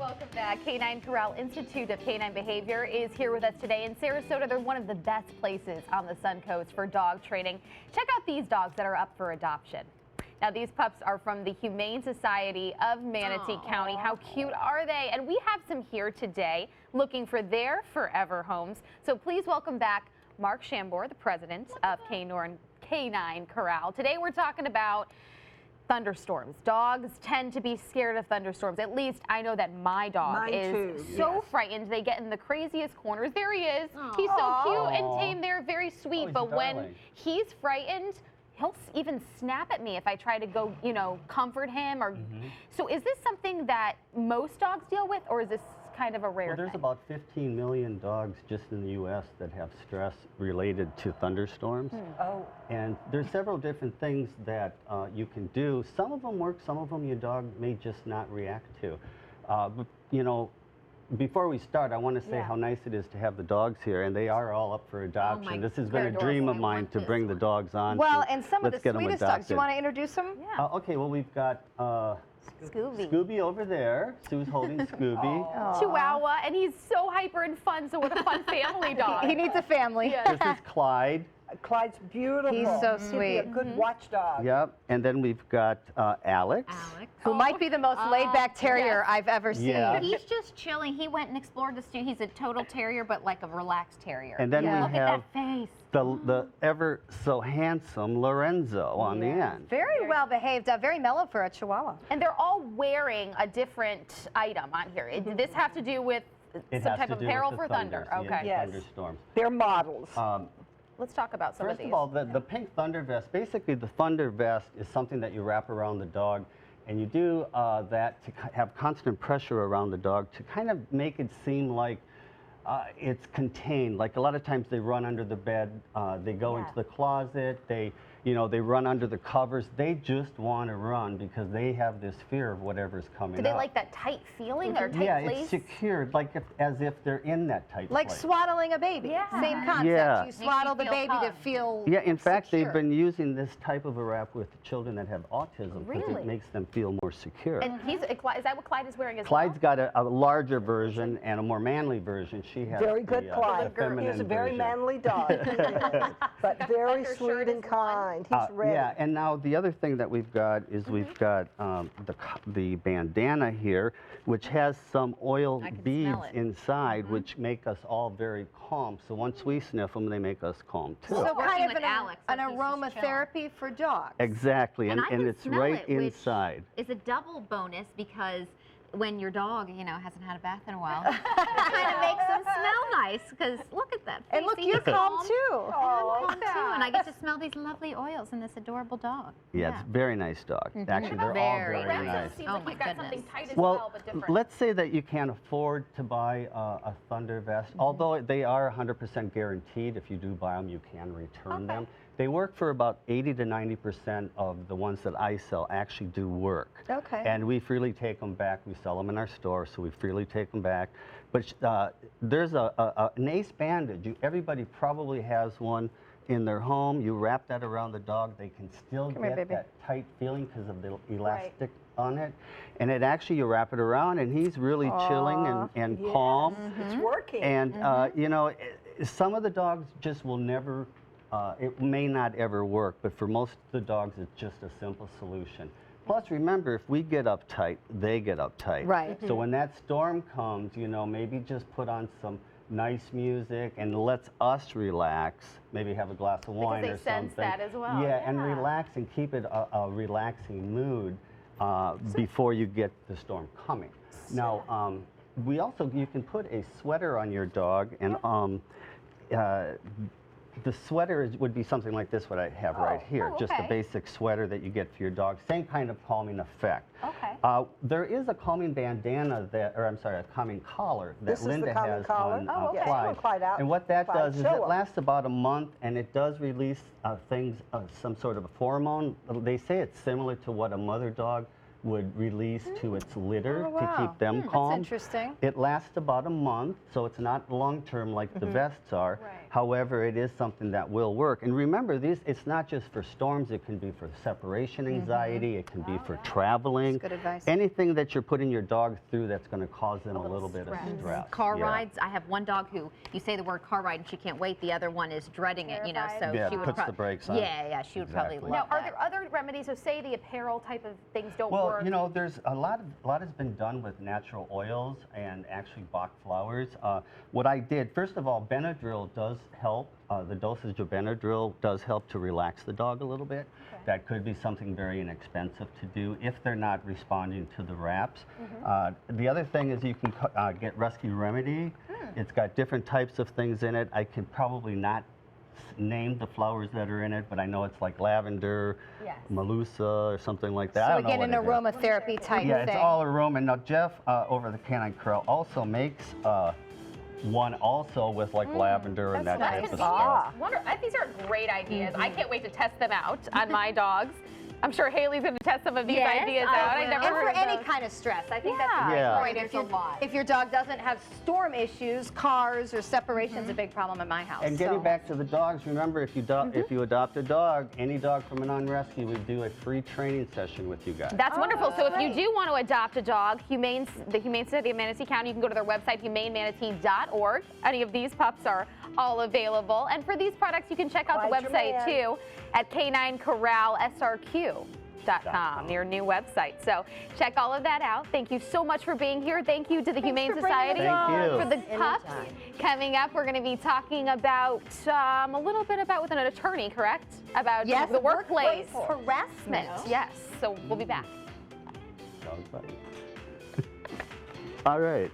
Welcome back. Canine Korral Institute of Canine Behavior is here with us today in Sarasota. They're one of the best places on the Sun Coast for dog training. Check out these dogs that are up for adoption. Now, these pups are from the Humane Society of Manatee County. How cute are they? And we have some here today looking for their forever homes. So please welcome back Mark Shambor, the president of Canine Korral. Today we're talking about thunderstorms. Dogs tend to be scared of thunderstorms. At least I know that my dog is so frightened. They get in the craziest corners. There he is. Aww. He's so cute and tame. They're very sweet. But when he's frightened, he'll even snap at me if I try to go, comfort him. Or So is this something that most dogs deal with, or is this kind of a rare thing? There's about 15 million dogs just in the U.S. that have stress related to thunderstorms. And there's several different things that you can do. Some of them work, some of them your dog may just not react to. But, before we start, I want to say how nice it is to have the dogs here, and they are all up for adoption. This has been a dream of mine to bring the dogs on. Well, and some of the sweetest dogs. Do you want to introduce them? Yeah. Okay, well, we've got Scooby over there. Sue's holding Scooby. Chihuahua, and he's so hyper and fun, so what a fun family dog. He needs a family. This is Clyde. Clyde's beautiful. He's so sweet. He'd be a good watchdog. Yep, and then we've got Alex. Who might be the most laid-back terrier I've ever seen. Yeah. He's just chilling. He went and explored the studio. He's a total terrier, but like a relaxed terrier. And then we Look have at that face. the ever so handsome Lorenzo on the end. Very well behaved, very mellow for a Chihuahua. And they're all wearing a different item on here. Did this have to do with some type of peril for thunder? Okay. Yes. Thunderstorms. They're models. Let's talk about some of these. First of all, the pink thunder vest, basically the thunder vest is something that you wrap around the dog, and you do that to have constant pressure around the dog to kind of make it seem like it's contained. Like a lot of times they run under the bed, they go into the closet, they run under the covers. They just want to run because they have this fear of whatever's coming up. Do they like that tight feeling or tight place? Yeah, it's secured, like as if they're in that tight place. Like swaddling a baby. Same concept. Yeah. You swaddle the baby to feel in fact, they've been using this type of a wrap with children that have autism because it makes them feel more secure. And is that what Clyde is wearing as Clyde's got a larger version and a more manly version. She has very good Clyde. He's a very manly dog. But very sweet and kind. He's ready. Yeah, and now the other thing that we've got is we've got the bandana here, which has some oil beads inside, which make us all very calm. So once we sniff them, they make us calm too. So kind of an aromatherapy for dogs. Exactly, and it's right inside. It's a double bonus because when your dog, hasn't had a bath in a while, it kind of makes them smell nice because look at that face. And look, you're calm too. I'm calm too, and I get to smell these lovely oils in this adorable dog. Yeah, it's a very nice dog. Actually, they're all very nice. Seems like he's got something tight as well, but different. Let's say that you can't afford to buy a thunder vest, although they are 100% guaranteed. If you do buy them, you can return them. They work for about 80 to 90% of the ones that I sell actually do work. Okay. And we freely take them back. We sell them in our store, so we freely take them back. But there's an ace bandage. Everybody probably has one in their home. You wrap that around the dog. They can still get that tight feeling because of the elastic on it. And it actually, you wrap it around, and he's really chilling and calm. It's working. And, some of the dogs just will never it may not ever work, but for most of the dogs, it's just a simple solution. Plus, remember, if we get uptight, they get uptight. Right. So when that storm comes, maybe just put on some nice music and lets us relax. Maybe have a glass of wine or something. Because they sense that as well. Yeah, and relax and keep it a relaxing mood before you get the storm coming. Now, you can put a sweater on your dog, and the sweater would be something like this, what I have right here. Just a basic sweater that you get for your dog. Same kind of calming effect. Okay. There is a calming bandana a calming collar that Linda has on Clyde. And what that does is it lasts about a month, and it does release some sort of a pheromone. They say it's similar to what a mother dog would release to its litter Oh, to wow. keep them That's calm. interesting. It lasts about a month, so it's not long-term like the vests are. Right. However, it is something that will work. And remember, it's not just for storms, it can be for separation anxiety, it can be for traveling. That's good advice. Anything that you're putting your dog through that's going to cause them a little bit of stress. Car Yeah. rides. I have one dog who, you say the word car ride and she can't wait. The other one is dreading it, you know, so Yeah, she would puts the brakes on. Yeah, she would probably Exactly. love Now, are that. there other remedies? So say the apparel type of things don't Well, work. you know, there's a lot has been done with natural oils and actually Bach flowers. What I did, first of all, Benadryl does help. The dosage of Benadryl does help to relax the dog a little bit. Okay. That could be something very inexpensive to do if they're not responding to the wraps. The other thing is you can get Rescue Remedy. It's got different types of things in it. I can probably not name the flowers that are in it, but I know it's like lavender, Yes. Melusa, or something like that. I So don't know again, an what it is. aromatherapy type Yeah, thing. it's all aroma. Now Jeff over the Canine Korral also makes one also with like lavender and that That's type of convenient. stuff. These are great ideas. I can't wait to test them out on my dogs. I'm sure Haley's going to test some of these ideas out. I've never And heard for of any those. kind of stress. I think Yeah. that's a great Yeah. point. There's a lot. If your dog doesn't have storm issues, cars or separation's a big problem in my house. And getting so. back to the dogs, remember if you if you adopt a dog, any dog from an on-rescue, we do a free training session with you guys. That's wonderful. So if you do want to adopt a dog, the Humane Society of Manatee County, you can go to their website, humanemanatee.org. Any of these pups are all available. And for these products, you can check out the Ride your website man. too at caninecorralsrq.com, your new website. So check all of that out. Thank you so much for being here. Thank you to the Humane for bringing Society the Thank you. for the pups. Coming up, we're going to be talking about a little bit about with an attorney, correct? About Yes, the workplace harassment. Yes. So we'll be back. Dog buddy. All right.